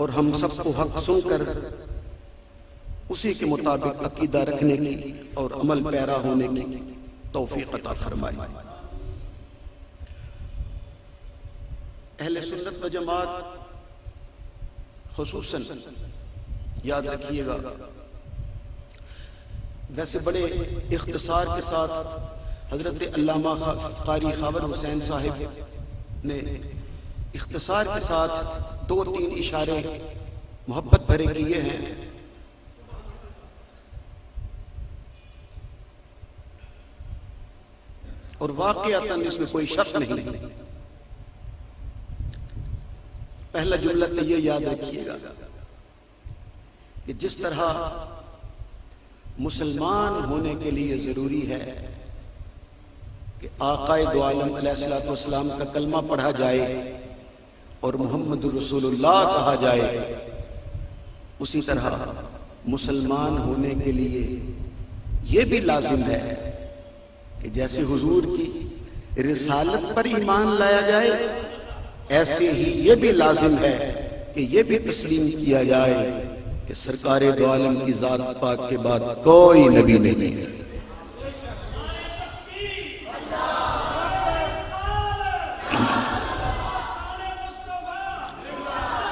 اور ہم سب کو حق سن کر اسی کے مطابق عقیدہ رکھنے کی اور عمل پیرا ہونے کی توفیق عطا فرمائے۔ اہل سنت و جماعت خصوصاً یاد رکھیے گا، ویسے بڑے اختصار کے ساتھ حضرت علامہ قاری خاور حسین صاحب نے اختصار کے ساتھ 2-3 اشارے محبت بھرے کیے ہیں، اور واقعتاً اس میں کوئی شک نہیں۔ پہلا جملہ تو یہ یاد رکھیے گا کہ جس طرح مسلمان ہونے کے لیے ضروری ہے کہ آقائے دو عالم علیہ الصلوۃ والسلام کا کلمہ پڑھا جائے اور محمد رسول اللہ کہا جائے، اسی طرح مسلمان ہونے کے لیے یہ بھی لازم ہے کہ جیسے حضور کی رسالت پر ایمان لایا جائے، ایسے ہی یہ بھی لازم ہے کہ یہ بھی تسلیم کیا جائے کہ سرکار دو عالم کی ذات پاک کے بعد کوئی نبی نہیں ہے۔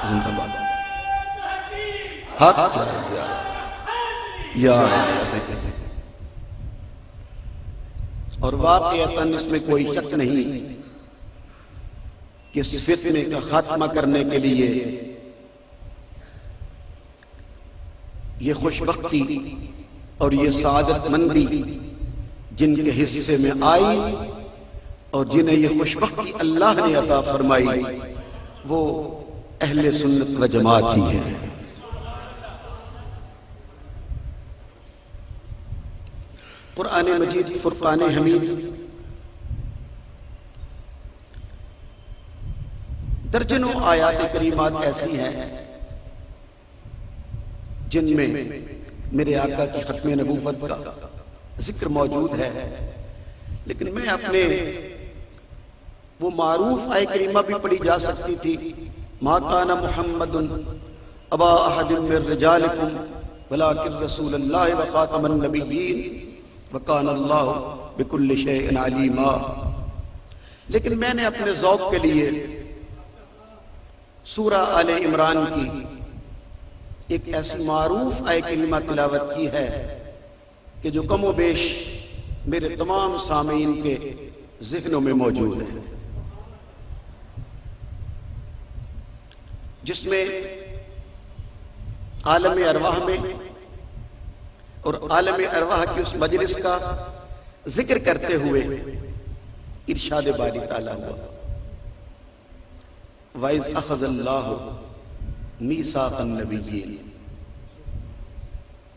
زندہ باد حق یا اور واقعتاً اس میں کوئی شک نہیں کہ اس فتنے کا خاتمہ کرنے کے لیے یہ خوشبختی اور یہ سعادت مندی جن کے حصے میں آئی اور جنہیں یہ خوشبختی اللہ نے عطا فرمائی، وہ اہل سنت و جماعت ہی ہے۔ قرآن مجید فرقان حمید درجنوں آیات کریمات ایسی ہیں جن میں میرے آقا کی ختم نبوت کا ذکر موجود ہے، لیکن میں اپنے وہ معروف آیت کریمہ بھی پڑھی جا سکتی تھی، ما کان محمد ابا احد من رجالکم ولکن رسول اللہ وخاتم النبیین وکان اللہ بکل شیء علیما، لیکن میں نے اپنے ذوق کے لیے سورہ آل عمران کی ایک ایسی معروف آیت کریمہ تلاوت کی ہے کہ جو کم و بیش میرے تمام سامعین کے ذہنوں میں موجود ہے، جس میں عالم ارواح میں اور عالم ارواح کی اس مجلس کا ذکر کرتے ہوئے ارشاد باری تعالیٰ ہوا، وَإِذْ أَخَذَ اللَّهُ مِيثَاقَ النَّبِيِّينَ،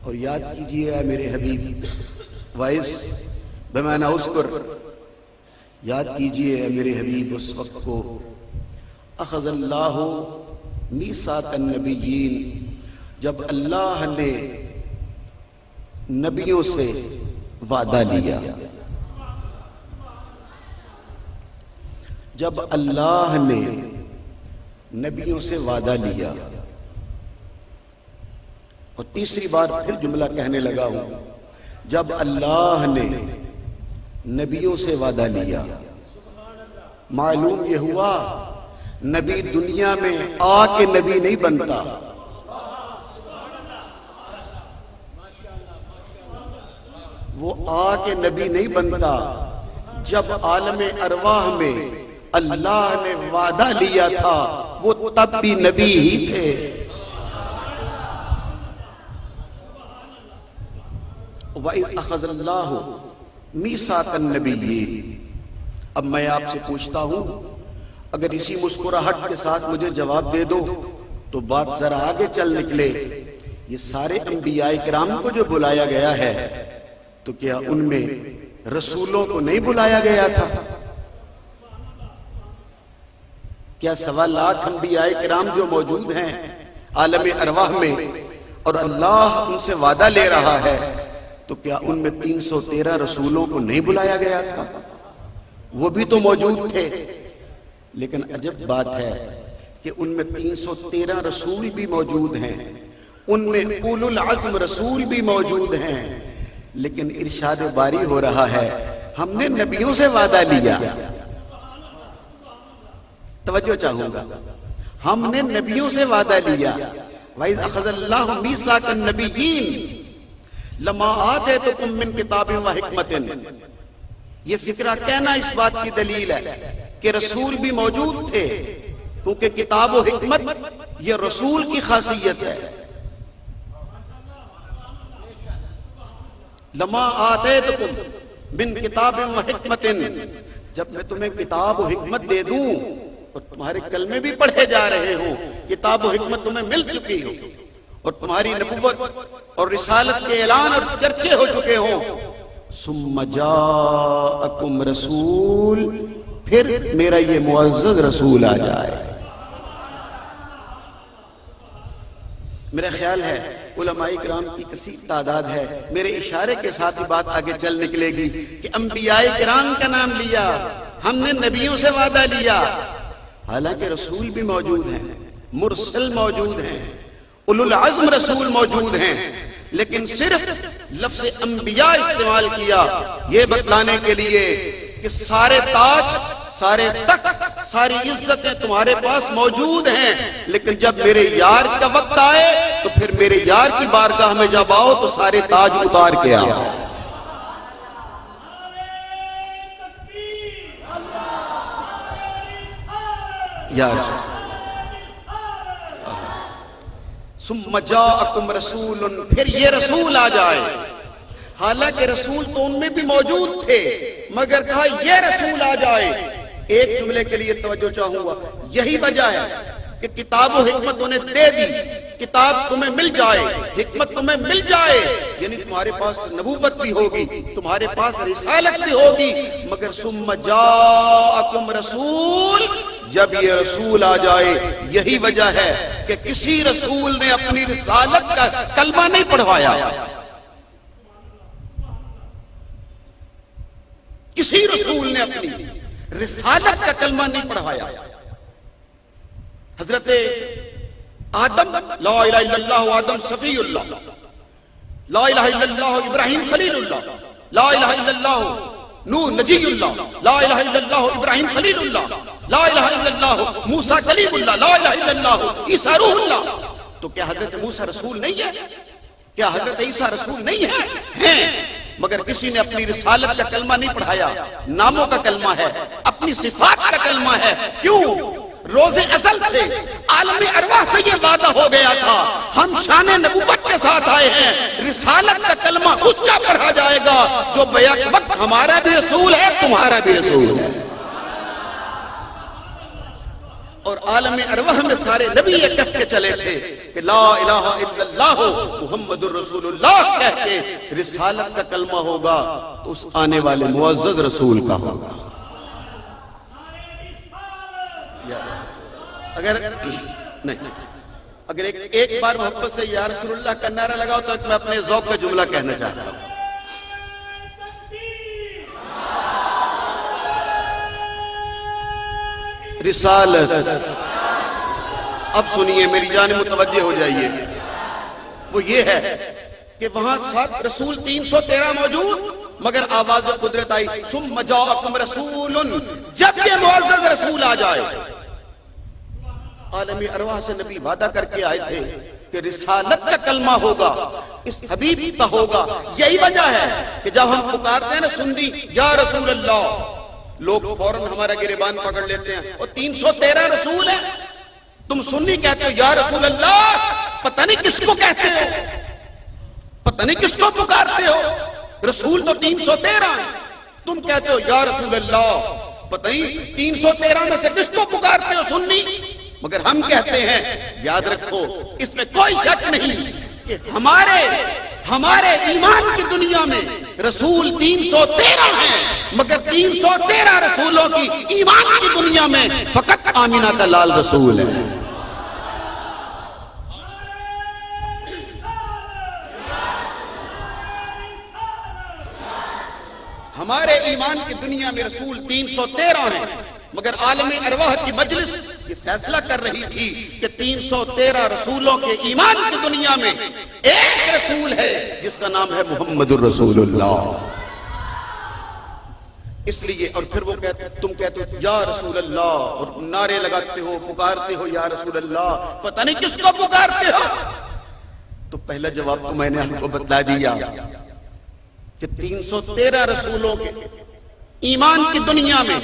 اور یاد کیجئے اے میرے حبیب، وَإِذْ بمعنی اذکر، یاد کیجئے اے میرے حبیب اس وقت کو، اخذ اللہ میثاق النبیین، جب اللہ نے نبیوں سے وعدہ لیا، جب اللہ نے نبیوں سے وعدہ لیا، اور تیسری بار پھر جملہ کہنے لگا ہوں، جب اللہ نے نبیوں سے وعدہ لیا، معلوم یہ ہوا نبی دنیا میں آ کے نبی نہیں بنتا، وہ آ کے نبی نہیں بنتا، جب عالم ارواح میں اللہ نے وعدہ لیا تھا وہ تب بھی نبی ہی تھے۔ وَإِذْ أَخَذَ اللَّهُ مِيثَاقَ النَّبِيِّينَ، اب میں آپ سے پوچھتا ہوں، اگر اسی مسکراہٹ کے ساتھ مجھے جواب دے دو تو بات ذرا آگے چل نکلے، یہ سارے انبیاء کرام کو جو بلایا گیا ہے تو کیا ان میں رسولوں کو نہیں بلایا گیا تھا؟ کیا 1.25 لاکھ انبیاء کرام جو موجود ہیں عالم ارواح میں اور اللہ ان سے وعدہ لے رہا ہے، تو کیا ان میں 313 رسولوں کو نہیں بلایا گیا تھا؟ وہ بھی تو موجود تھے، لیکن عجب بات ہے کہ ان میں 313 رسول بھی موجود ہیں، ان میں اولو العزم رسول بھی موجود ہیں، لیکن ارشاد باری ہو رہا ہے ہم نے نبیوں سے وعدہ لیا. توجہ چاہوں گا، ہم نے نبیوں سے وعدہ لیا. وَإِذْ أَخَذَ اللَّهُ مِيثَاقَ النَّبِيِّينَ لَمَا آتَيْتُكُم مِّن كِتَابٍ وَحِكْمَةٍ. یہ فکرہ کہنا اس بات کی دلیل ہے کہ رسول بھی موجود تھے، کیونکہ کتاب و حکمت یہ رسول کی خاصیت ہے. لما آتیتکم من کتاب و حکمت، جب میں تمہیں کتاب و حکمت دے دوں اور تمہارے کلمے بھی پڑھے جا رہے ہوں، کتاب و حکمت تمہیں مل چکی ہو اور تمہاری نبوت اور رسالت کے اعلان اور چرچے ہو چکے ہوں، ثم جاءکم رسول، پھر میرا یہ معزز رسول آ جائے. میرا خیال ہے علماء کرام کی کثیر تعداد ہے، میرے اشارے کے ساتھ ہی بات آگے چل نکلے گی کہ انبیاء کرام کا نام لیا، ہم نے نبیوں سے وعدہ لیا، حالانکہ رسول بھی موجود ہیں، مرسل موجود ہیں، اولو العزم رسول موجود ہیں، لیکن صرف لفظ انبیاء استعمال کیا یہ بتلانے کے لیے کہ سارے تاج، سارے تخت، ساری عزتیں تمہارے پاس موجود ہیں، لیکن جب میرے یار کا وقت آئے تو پھر میرے یار کی بارگاہ میں جب آؤ تو سارے تاج اتار کے آؤ. ثم جاءکم رسول، پھر یہ رسول آ جائے. حالانکہ رسول تو ان میں بھی موجود تھے، مگر کہا یہ رسول آ جائے. ایک جملے کے لیے توجہ چاہوں گا، یہی وجہ ہے کہ کتاب و حکمت انہیں دے دی، کتاب تمہیں مل جائے، حکمت تمہیں مل جائے، یعنی تمہارے پاس نبوت بھی ہوگی، تمہارے پاس رسالت بھی ہوگی، مگر ثم جاءکم رسول، جب یہ رسول آ جائے. یہی وجہ ہے کہ کسی رسول نے اپنی رسالت کا کلمہ نہیں پڑھوایا، کسی رسول نے اپنی رسالت کا کلمہ نہیں پڑھوایا. حضرت آدم لا الہ الا اللہ، آدم صفی اللہ، لا الہ الا اللہ ابراہیم خلیل اللہ، لا الہ الا اللہ نوح نجی اللہ، لا الہ الا اللہ ابراہیم خلیل اللہ، لا الہ الا اللہ موسیٰ کلیم اللہ، لا الہ الا اللہ عیسیٰ روح اللہ. تو کیا حضرت موسیٰ رسول نہیں ہے؟ کیا حضرت عیسیٰ رسول نہیں ہے؟ ہیں، مگر کسی نے اپنی رسالت کا کلمہ نہیں پڑھایا. ناموں کا کلمہ ہے، اپنی صفات کا کلمہ ہے. کیوں؟ روز ازل سے عالم ارواح سے یہ وعدہ ہو گیا تھا، ہم شان نبوت کے ساتھ آئے ہیں، رسالت کا کلمہ اس کا پڑھا جائے گا جو بیک وقت ہمارا بھی رسول ہے، تمہارا بھی رسول ہے. اور عالم ارواح میں سارے نبی یہ کہہ کے چلے تھے کہ لا الہ الا اللہ محمد الرسول اللہ کہہ کے رسالت کا کلمہ ہوگا تو اس آنے والے معزز رسول کا ہوگا. اگر ایک بار محبت سے یا رسول اللہ کا نعرہ لگاؤ تو میں اپنے ذوق کا جملہ کہنا چاہتا ہوں. رسالت، اب سنیے میری جانب متوجہ ہو جائیے، وہ یہ ہے کہ وہاں ساتھ رسول 313 موجود، مگر آواز قدرت آئی ثم جاءکم رسول، جب یہ معزز رسول آ جائے. عالمی ارواح سے نبی وعدہ کر کے آئے تھے کہ رسالت کا کلمہ ہوگا، اس حبیب کا ہوگا. یہی وجہ ہے کہ جب ہم پکارتے ہیں نا سنی یا رسول اللہ، لوگ فوراً ہمارا گریبان پکڑ لیتے ہیں، اور 313 رسول ہیں، تم سنی کہتے ہو یا رسول اللہ، پتہ نہیں کس کو کہتے ہو، پتہ نہیں کس کو پکارتے ہو. رسول تو 313 ہیں، تم کہتے ہو یا رسول اللہ، پتہ نہیں 313 میں سے کس کو پکارتے ہو سنی. مگر ہم کہتے ہیں یاد رکھو اس میں کوئی شک نہیں کہ ہمارے ایمان کی دنیا میں رسول 313 ہیں، مگر 313 رسولوں کی ایمان کی دنیا میں فقط آمینہ کا لال رسول ہے. ہمارے ایمان کی دنیا میں رسول 313 ہیں، مگر عالم ارواح کی مجلس یہ فیصلہ کر رہی تھی کہ 313 رسولوں کے ایمان کی دنیا میں ایک رسول ہے جس کا نام ہے محمد الرسول اللہ. اس لیے اور پھر وہ تم کہتے ہو یا رسول اللہ اور نعرے لگاتے ہو، پکارتے ہو یا رسول اللہ، پتہ نہیں کس کو پکارتے ہو. تو پہلا جواب تو میں نے آپ کو بتلا دیا کہ 313 رسولوں کے ایمان کی دنیا میں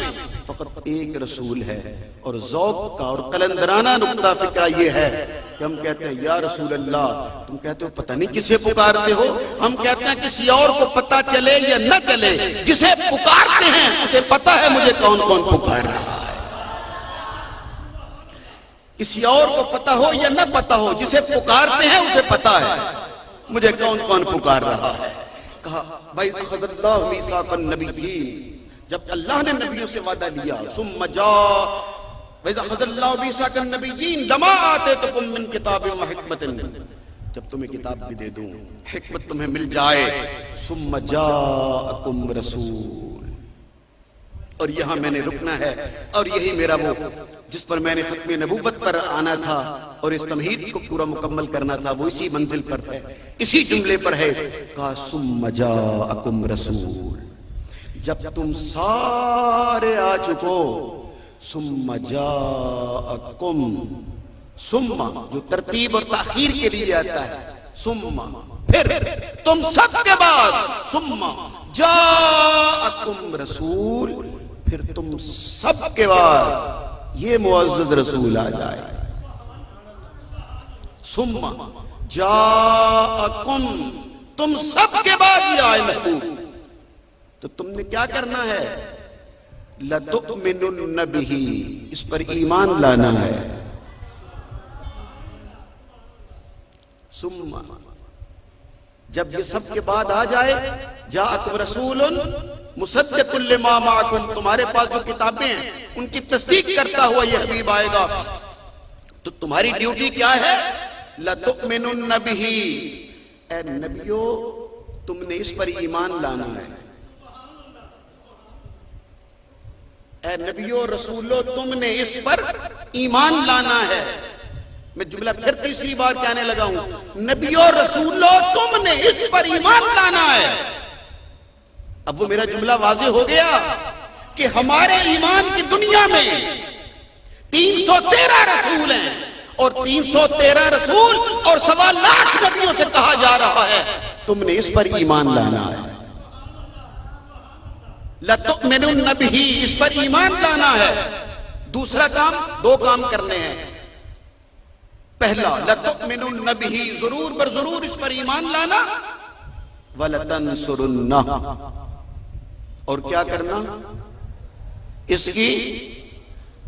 فقط ایک رسول ہے. اور ذوق کا اور قلندرانہ نقطہ فکرہ یہ ہے کہ ہم کہتے ہیں یا رسول اللہ، تم کہتے ہو پتہ نہیں کسے پکارتے ہو. ہم کہتے ہیں کسی اور کو پتہ چلے یا نہ چلے، جسے پکارتے ہیں اسے پتہ ہے مجھے کون کون پکار رہا ہے. کسی اور کو پتہ ہو یا نہ پتہ ہو، جسے پکارتے ہیں اسے پتہ ہے مجھے کون کون پکار رہا ہے. کہا بھائی خذ اللہ میثاق النبیین، جب اللہ نے نبیوں سے وعدہ لیا، ثم جاء وَإِذَا أَخَذَ اللَّهُ مِيثَاقَ النَّبِيِّينَ لَمَا آتَيْتُكُم مِّن كِتَابٍ وَحِكْمَةٍ، جب تمہیں کتاب بھی دے دوں، حکمت تمہیں مل جائے، ثم جاءکم رسول. اور یہاں میں نے رکنا ہے، اور یہی میرا وہ جس پر میں نے ختم نبوت پر آنا تھا اور اس تمہید کو پورا مکمل کرنا تھا، وہ اسی منزل پر ہے، اسی جملے پر ہے. کہا ثم جاءکم رسول، جب تم سارے آ چکو، ثم جاءکم، ثم جو ترتیب اور تاخیر کے لیے آتا ہے، ثم پھر تم سب کے بعد، ثم جاءکم رسول، پھر تم سب کے بعد یہ معزز رسول آ جائے. ثم جاءکم، تم سب کے بعد یہ آئے محبوب. تو تم نے کیا کرنا ہے؟ لَتُؤْمِنُنَّ بِهِ، اس پر ایمان لانا ہے. ثم جب یہ سب کے بعد آ جائے، جاءکم رسول مصدق لما معکم، تمہارے پاس جو کتابیں ہیں ان کی تصدیق کرتا ہوا یہ حبیب آئے گا، تو تمہاری ڈیوٹی کیا ہے؟ لَتُؤْمِنُنَّ بِهِ، اے نبیو تم نے اس پر ایمان لانا ہے. اے نبیو رسولو تم نے اس پر ایمان لانا ہے. میں جملہ پھر تیسری بار کہنے لگا ہوں، نبیو رسولو تم نے اس پر ایمان لانا ہے. اب وہ میرا جملہ واضح ہو گیا کہ ہمارے ایمان کی دنیا میں 313 رسول ہیں، اور 313 رسول اور 1.25 لاکھ نبیوں سے کہا جا رہا ہے تم نے اس پر ایمان لانا ہے. لَتُؤْمِنُنَّ بِهِ، اس پر ایمان لانا ہے. دوسرا کام، دو کام کرنے ہیں. پہلا لَتُؤْمِنُنَّ بِهِ، ضرور بر ضرور اس پر ایمان لانا. وَلَتَنْصُرُنَّهُ، اور کیا کرنا؟ اس کی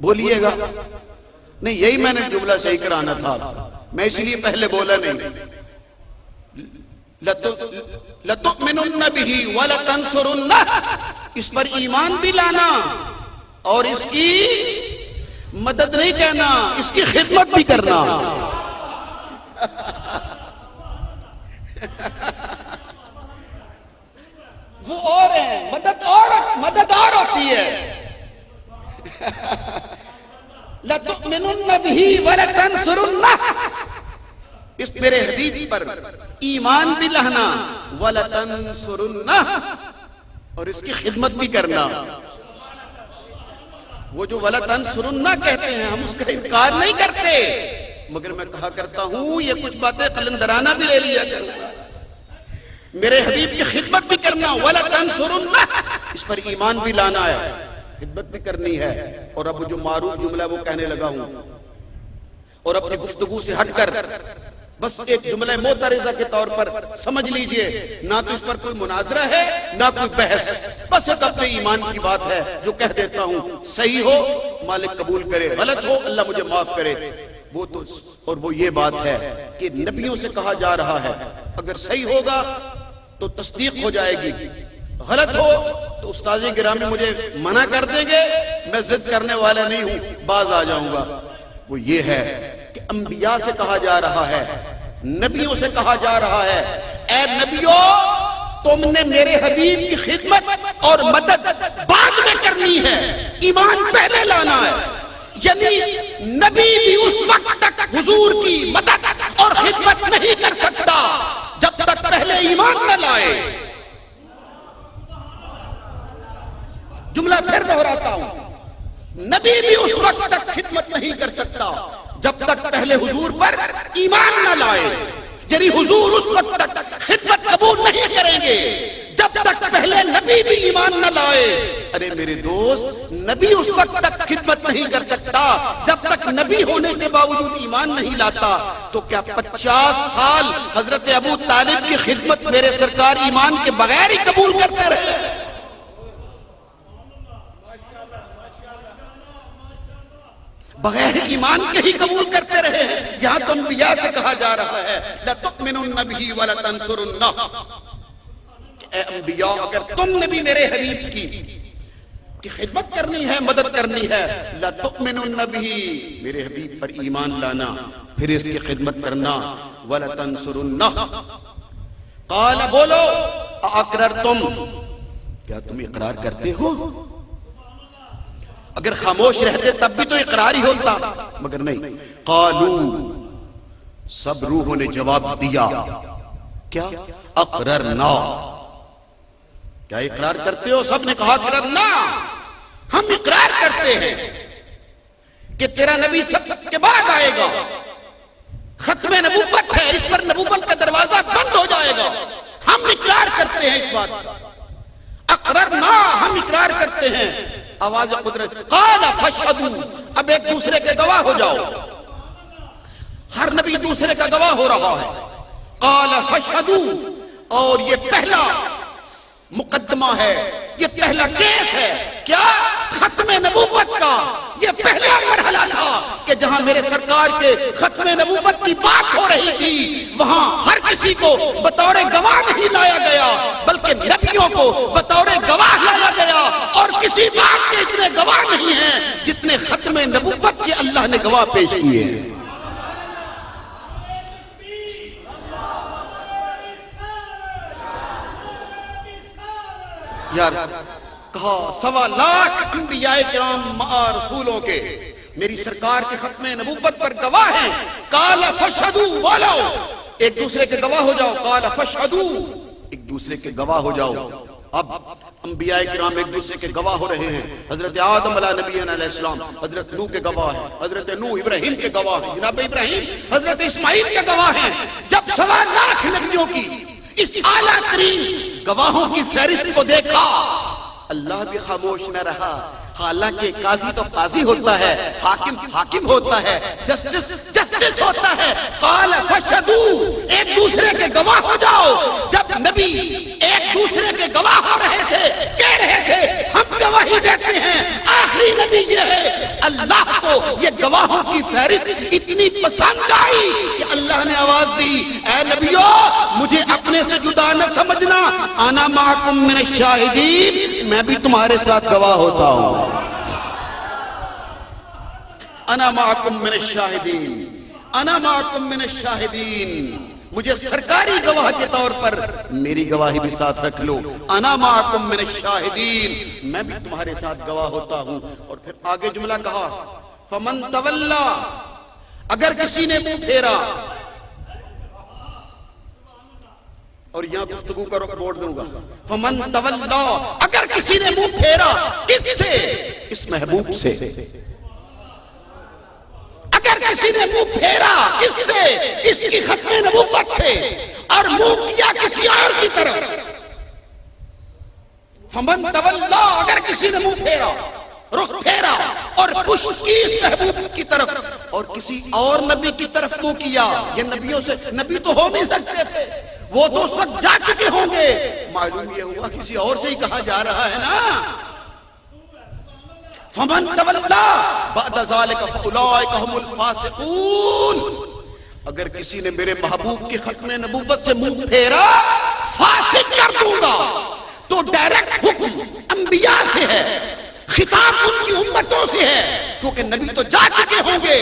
بولیے گا نہیں، یہی میں نے جملہ صحیح کرانا تھا، میں اس لیے پہلے بولا نہیں. لَتُؤْمِنُنَّ بِهِ وَلَتَنْصُرُنَّهُ، اس پر ایمان بھی لانا اور اس کی مدد نہیں کہنا، اس کی خدمت بھی کرنا. وہ اور ہے، مدد اور ہوتی ہے. لَتُؤْمِنُنَّ بِهِ وَلَتَنْصُرُنَّهُ، اس میرے حبیب پر ایمان بھی لانا، وَلَتَنْصُرُنَّهُ، اور اس کی خدمت بھی کرنا. وہ جو وَلَتَنْصُرُنَّهُ کہتے ہیں ہم اس کا انکار نہیں کرتے، مگر میں کہا کرتا ہوں یہ کچھ باتیں قلندرانہ بھی لے لیا کروں گا. میرے حبیب کی خدمت بھی کرنا، وَلَتَنْصُرُنَّهُ، اس پر ایمان بھی لانا ہے، خدمت بھی کرنی ہے. اور اب جو معروف جملہ وہ کہنے لگا ہوں، اور اپنی گفتگو سے ہٹ کر بس ایک جملہ معترضہ کے طور پر سمجھ لیجئے، نہ تو اس پر کوئی مناظرہ ہے نہ کوئی بحث، بس ایک اپنے ایمان کی بات ہے جو کہہ دیتا ہوں. صحیح ہو مالک قبول کرے، غلط ہو اللہ مجھے معاف کرے. وہ تو اور وہ یہ بات ہے کہ نبیوں سے کہا جا رہا ہے، اگر صحیح ہوگا تو تصدیق ہو جائے گی، غلط ہو تو استاذ گرامی مجھے منع کر دیں گے، میں ضد کرنے والا نہیں ہوں، باز آ جاؤں گا. وہ یہ ہے کہ انبیاء سے کہا جا رہا ہے، نبیوں سے کہا جا رہا ہے، اے نبیوں تم نے میرے حبیب کی خدمت اور مدد بعد میں کرنی ہے، ایمان پہلے لانا ہے. یعنی نبی بھی اس وقت تک حضور کی مدد اور خدمت نہیں کر سکتا جب تک پہلے ایمان نہ لائے. جملہ پھر دہراتا ہوں، نبی بھی اس وقت تک خدمت نہیں کر سکتا جب تک پہلے حضور پر ایمان نہ لائے. یعنی حضور اس وقت تک خدمت قبول نہیں کریں گے جب تک پہلے نبی بھی ایمان نہ لائے. ارے میرے دوست، نبی اس وقت تک خدمت نہیں کر سکتا جب تک نبی ہونے کے باوجود ایمان نہیں لاتا. تو کیا 50 سال حضرت ابو طالب کی خدمت میرے سرکار ایمان کے بغیر ہی قبول کرتے رہے؟ بغیر ایمان کے ہی قبول کرتے رہے. یہاں تو انبیاء سے کہا جا رہا ہے لَتُؤْمِنُنَّ بِهِ وَلَتَنْصُرُنَّهُ. اے انبیاء، اگر تم نے بھی میرے حبیب کی خدمت کرنی ہے، مدد کرنی ہے، لَتُؤْمِنُنَّ بِهِ، میرے حبیب پر ایمان لانا، پھر اس کی خدمت کرنا. وَلَتَنْصُرُنَّهُ. قَالَ، بولو، أَأَقْرَرْتُمْ، کیا تم اقرار کرتے ہو؟ اگر خاموش رہتے تب بھی تو اقرار ہی ہوتا، مگر نہیں. قالوا، سب روحوں نے جواب دیا، کیا؟ اقررنا. کیا اقرار کرتے ہو؟ سب نے کہا اقررنا، ہم اقرار کرتے ہیں کہ تیرا نبی سب کے بعد آئے گا، ختم نبوت ہے، اس پر نبوت کا دروازہ بند ہو جائے گا. ہم اقرار کرتے ہیں اس بات کا. اقررنا، ہم اقرار کرتے ہیں. آواز قدرت. قال فاشهدوا، اب ایک دوسرے کے گواہ ہو جاؤ. ہر نبی دوسرے کا گواہ ہو رہا ہے. قال فاشهدوا، اور یہ پہلا مقدمہ ہے، یہ پہلا کیس ہے. کیا؟ ختم نبوت کا. یہ پہلا مرحلہ تھا کہ جہاں میرے سرکار کے ختم نبوت کی بات ہو رہی تھی، وہاں ہر کسی کو بطور گواہ نہیں لایا گیا، بلکہ نبیوں کو بطور گواہ لایا گیا. اور کسی بات کے اتنے گواہ نہیں ہیں جتنے ختم نبوت کے اللہ نے گواہ پیش کیے ہیں. یار کہا 1.25 لاکھ انبیاء کرام مع رسولوں کے میری سرکار کے ختم نبوت پر گواہ ہیں. قال فاشهدوا، بولو، ایک دوسرے کے گواہ ہو جاؤ. قال فاشهدوا، ایک دوسرے کے گواہ ہو جاؤ. اب انبیاء کرام ایک دوسرے کے گواہ ہو رہے ہیں. حضرت آدم علیہ نبینا علیہ السلام حضرت نوح کے گواہ ہیں، حضرت نوح ابراہیم کے گواہ ہیں، جناب ابراہیم حضرت اسماعیل کے گواہ ہیں. جب 1.25 لاکھ نبیوں کی اس اعلیٰ ترین گواہوں کی فہرست کو دیکھا، اللہ بھی خاموش نہ رہا. حالانکہ قاضی تو قاضی ہوتا ہے، حاکم حاکم ہوتا ہے، جسٹس جسٹس ہوتا ہے. قال فاشهدوا، ایک دوسرے کے گواہ ہو جاؤ. جب نبی ایک دوسرے کے گواہ ہو رہے تھے، کہہ رہے تھے ہم گواہی دیتے ہیں، آخری نبی یہ ہے. اللہ کو یہ گواہوں کی فہرست اتنی پسند آئی کہ اللہ نے آواز دی، اے نبیو، مجھے اپنے سے جدا نہ سمجھنا، انا معکم من الشاہدین، میں بھی تمہارے ساتھ گواہ ہوتا ہوں. انا معکم من الشاہدین، انا معکم من الشاہدین. مجھے سرکاری گواہ کے طور پر میری گواہی بھی ساتھ رکھ لو. انا معکم من الشاہدین، میں بھی تمہارے ساتھ گواہ ہوتا ہوں. اور پھر آگے جملہ کہا فمن تولا، اگر کسی نے منہ پھیرا. اور یہاں گفتگو کا رخ موڑ دوں گا. فمن تولا، اگر کسی نے منہ پھیرا. کس سے؟ اس محبوب سے. اگر کسی نے منہ پھیرا، کس سے؟ اس کی ختم نبوت سے، اور منہ کیا کسی اور کی طرف. فمن تولا، اگر کسی نے منہ پھیرا، رخ پھیرا اور پشت کی اس محبوب کی طرف اور کسی اور نبی کی طرف منہ کیا. یہ نبیوں سے نبی تو ہو نہیں سکتے تھے، وہ تو اس وقت جا چکے ہوں گے. معلوم یہ ہوا کسی اور سے ہی کہا جا رہا ہے نا. فمن تولا بعد ذلك فاولئک هم الفاسقون، اگر کسی نے میرے محبوب کی ختم نبوت سے منہ پھیرا، فاسق کر دوں گا. تو ڈائریکٹ حکم انبیاء سے ہے، خطاب ان کی امتوں سے ہے، کیونکہ نبی تو جا چکے ہوں گے.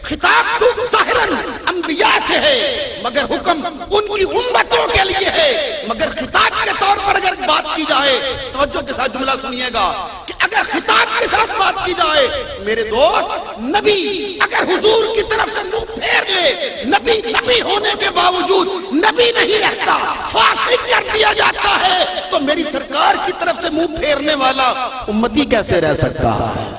خطاب تو ظاہراً انبیاء سے ہے، مگر حکم ان کی امتوں کے لیے ہے. مگر خطاب کے طور پر اگر بات کی جائے، توجہ کے ساتھ جملہ سنیے گا، کہ اگر اگر خطاب کے ساتھ بات کی جائے، میرے دوست، نبی اگر حضور کی طرف سے منہ پھیر لے، نبی ہونے کے باوجود نبی نہیں رہتا، فاسق کر دیا جاتا ہے، تو میری سرکار کی طرف سے منہ پھیرنے والا امتی کیسے رہ سکتا ہے؟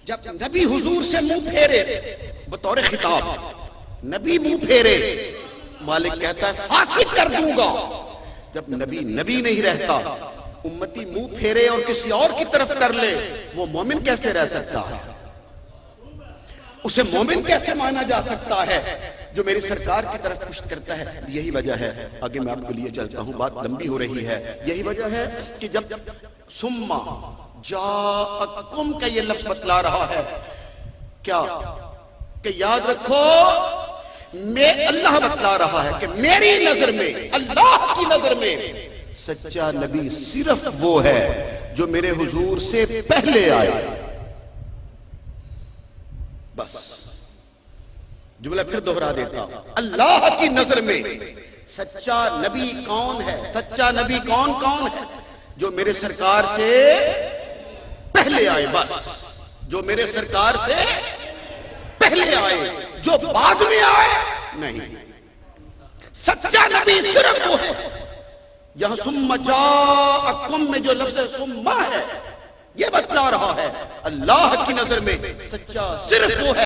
جب نبی حضور سے منہ پھیرے بطور خطاب، نبی منہ پھیرے، مالک کہتا ہے فاسق کر دوں گا۔ جب نبی نہیں رہتا، امتی منہ پھیرے اور کسی اور کی طرف کر لے، وہ مومن کیسے رہ سکتا ہے؟ اسے مومن کیسے مانا جا سکتا ہے جو میری سرکار کی طرف پشت کرتا ہے؟ یہی وجہ ہے، آگے میں آپ کو لیے چلتا ہوں، بات لمبی ہو رہی ہے، یہی وجہ ہے کہ جب ثم جاءکم کا یہ لفظ بتلا رہا ہے کیا کہ یاد رکھو، میں اللہ بتلا رہا ہے کہ میری نظر میں، اللہ کی نظر میں سچا نبی صرف وہ ہے جو میرے حضور سے پہلے آئے۔ بس جملہ پھر دوہرا دیتا ہوں، اللہ کی نظر میں سچا نبی کون ہے؟ سچا نبی کون ہے؟ جو میرے سرکار سے پہلے آئے، بس جو میرے سرکار سے پہلے آئے، جو بعد میں آئے نہیں۔ سچا نبی صرف وہ ہے۔ یہاں ثم جاءکم میں جو لفظ ثم ہے، یہ بتلا رہا ہے اللہ کی نظر میں سچا صرف وہ ہے